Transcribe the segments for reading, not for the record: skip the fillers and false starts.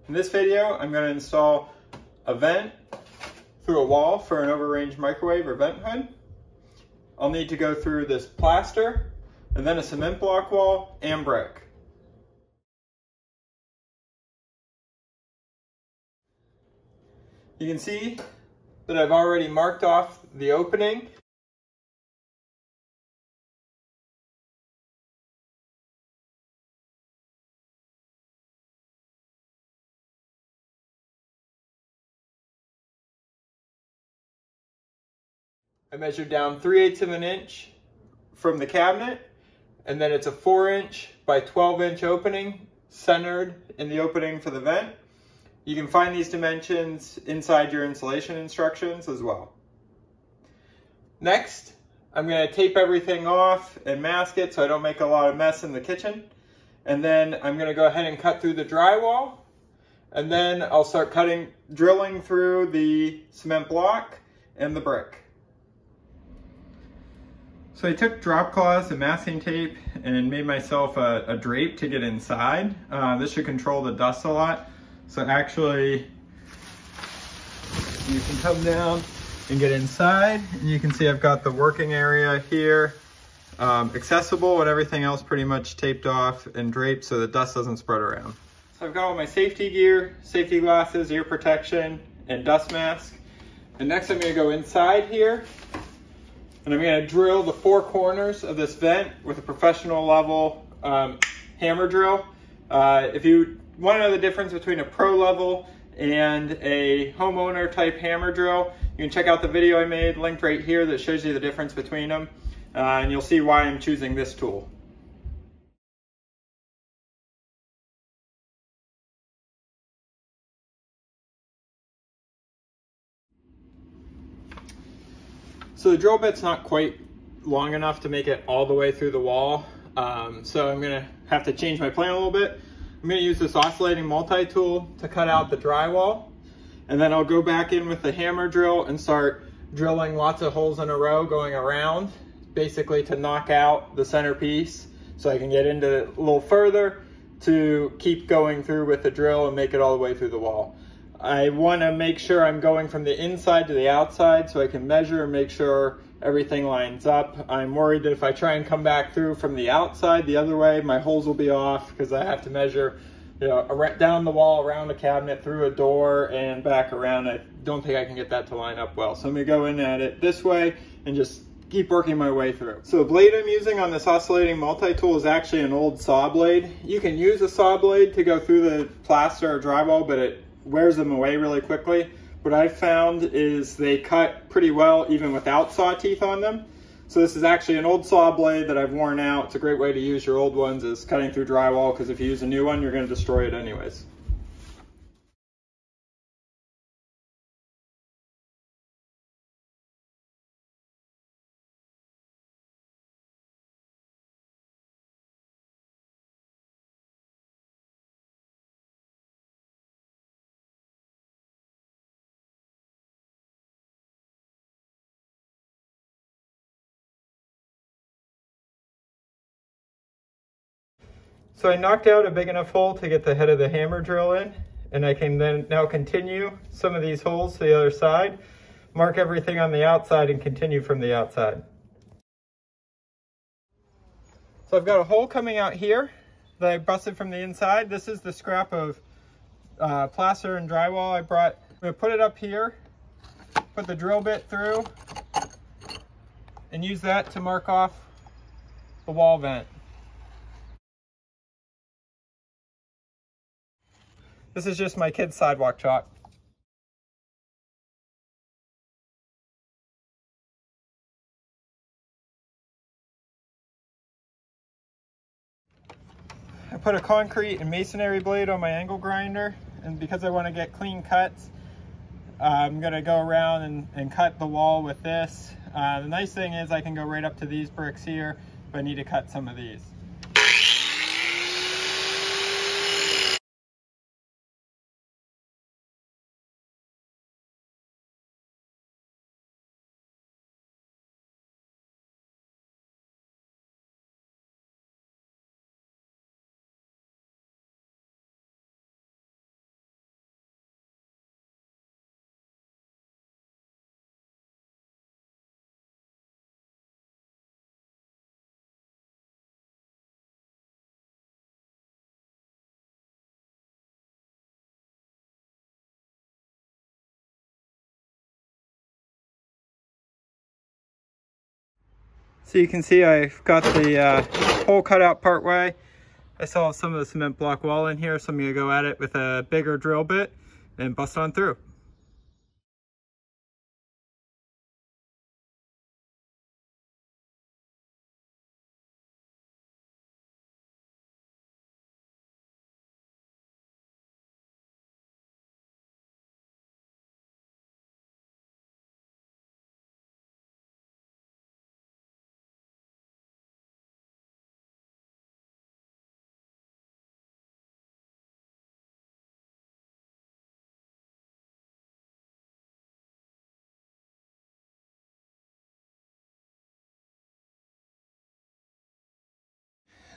In this video, I'm going to install a vent through a wall for an overrange microwave or vent hood. I'll need to go through this plaster, and then a cement block wall and brick. You can see that I've already marked off the opening. I measured down 3/8 of an inch from the cabinet, and then it's a 4-inch by 12-inch opening centered in the opening for the vent. You can find these dimensions inside your installation instructions as well. Next, I'm going to tape everything off and mask it so I don't make a lot of mess in the kitchen. And then I'm going to go ahead and cut through the drywall, and then I'll start drilling through the cement block and the brick. So I took drop cloths and masking tape and made myself a drape to get inside. This should control the dust a lot. So actually, you can come down and get inside, and you can see I've got the working area here accessible, and everything else pretty much taped off and draped so the dust doesn't spread around. So I've got all my safety gear, safety glasses, ear protection, and dust mask. And next I'm going to go inside here, and I'm going to drill the 4 corners of this vent with a professional level hammer drill. If you want to know the difference between a pro level and a homeowner type hammer drill, you can check out the video I made linked right here that shows you the difference between them, and you'll see why I'm choosing this tool. So the drill bit's not quite long enough to make it all the way through the wall, so I'm going to have to change my plan a little bit. I'm going to use this oscillating multi-tool to cut out the drywall, and then I'll go back in with the hammer drill and start drilling lots of holes in a row going around, basically to knock out the centerpiece so I can get into it a little further to keep going through with the drill and make it all the way through the wall. I want to make sure I'm going from the inside to the outside so I can measure and make sure everything lines up. I'm worried that if I try and come back through from the outside the other way, my holes will be off because I have to measure, down the wall, around a cabinet, through a door, and back around. I don't think I can get that to line up well. So I'm going to go in at it this way and just keep working my way through. So the blade I'm using on this oscillating multi-tool is actually an old saw blade. You can use a saw blade to go through the plaster or drywall, but it wears them away really quickly. What I've found is they cut pretty well even without saw teeth on them. So this is actually an old saw blade that I've worn out. It's a great way to use your old ones, is cutting through drywall, because if you use a new one, you're going to destroy it anyways. So I knocked out a big enough hole to get the head of the hammer drill in, and I can then now continue some of these holes to the other side, mark everything on the outside, and continue from the outside. So I've got a hole coming out here that I busted from the inside. This is the scrap of plaster and drywall I brought. I'm going to put it up here, put the drill bit through, and use that to mark off the wall vent. This is just my kid's sidewalk chalk. I put a concrete and masonry blade on my angle grinder, and because I want to get clean cuts, I'm going to go around and cut the wall with this. The nice thing is I can go right up to these bricks here, but I need to cut some of these. So you can see I've got the hole cut out part way. I still have some of the cement block wall in here, so I'm gonna go at it with a bigger drill bit and bust on through.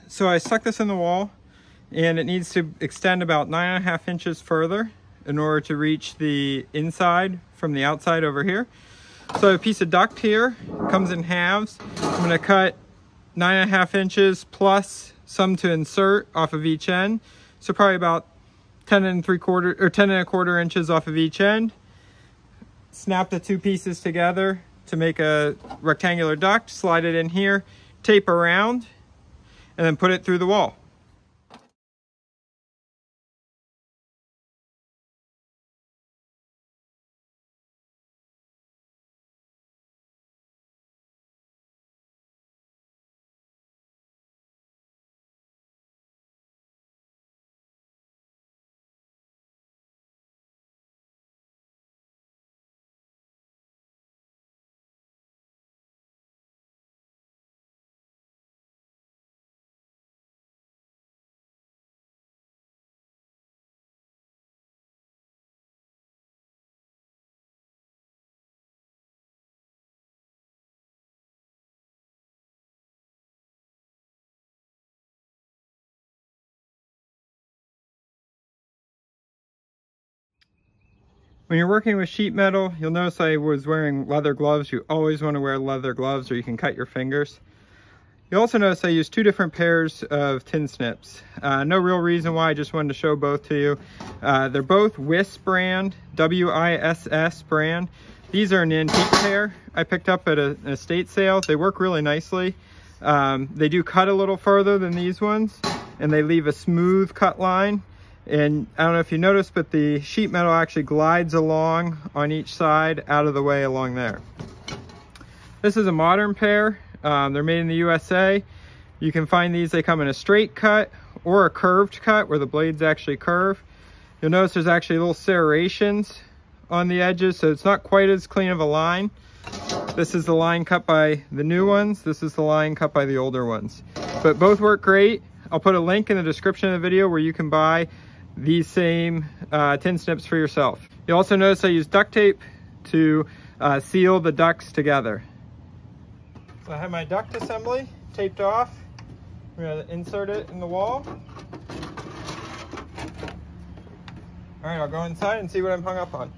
So I stuck this in the wall, and it needs to extend about 9.5 inches further in order to reach the inside from the outside over here. So I have a piece of duct here, comes in halves. I'm going to cut 9.5 inches plus some to insert off of each end. So probably about 10.75 or 10.25 inches off of each end. Snap the two pieces together to make a rectangular duct, slide it in here, tape around, and then put it through the wall. When you're working with sheet metal, you'll notice I was wearing leather gloves. You always want to wear leather gloves or you can cut your fingers. You'll also notice I used two different pairs of tin snips. No real reason why, I just wanted to show both to you. They're both WISS brand, W-I-S-S brand. These are an antique pair I picked up at an estate sale. They work really nicely. They do cut a little further than these ones, and they leave a smooth cut line. And I don't know if you noticed, but the sheet metal actually glides along on each side out of the way along there. This is a modern pair. They're made in the USA. You can find these, they come in a straight cut or a curved cut where the blades actually curve. You'll notice there's actually little serrations on the edges, so it's not quite as clean of a line. This is the line cut by the new ones. This is the line cut by the older ones. But both work great. I'll put a link in the description of the video where you can buy these same tin snips for yourself. You'll also notice I use duct tape to seal the ducts together. So I have my duct assembly taped off. I'm going to insert it in the wall. All right, I'll go inside and see what I'm hung up on.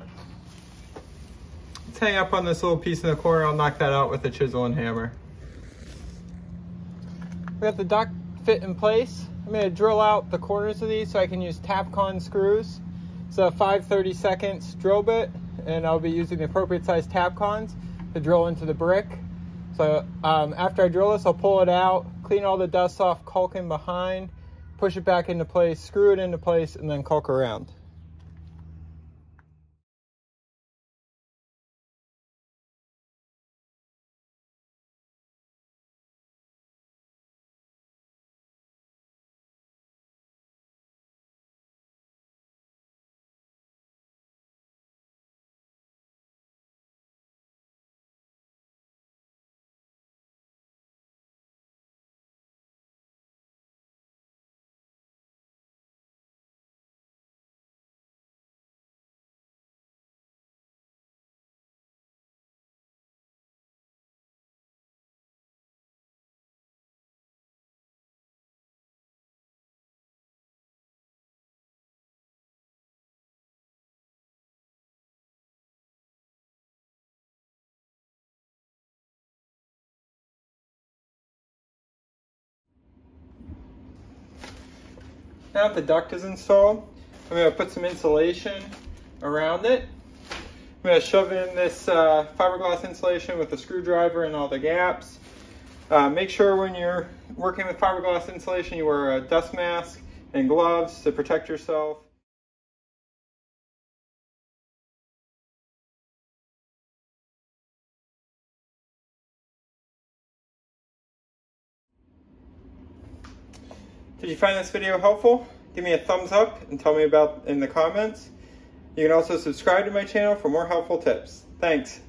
Let's hang up on this little piece in the corner. I'll knock that out with a chisel and hammer. We got the duct fit in place. I'm going to drill out the corners of these so I can use Tapcon screws. It's a 5/32 drill bit, and I'll be using the appropriate size Tapcons to drill into the brick. So after I drill this, I'll pull it out, clean all the dust off, caulk in behind, push it back into place, screw it into place, and then caulk around. Now that the duct is installed, I'm going to put some insulation around it. I'm going to shove in this fiberglass insulation with a screwdriver in all the gaps. Make sure when you're working with fiberglass insulation you wear a dust mask and gloves to protect yourself. Did you find this video helpful? Give me a thumbs up and tell me about in the comments. You can also subscribe to my channel for more helpful tips. Thanks.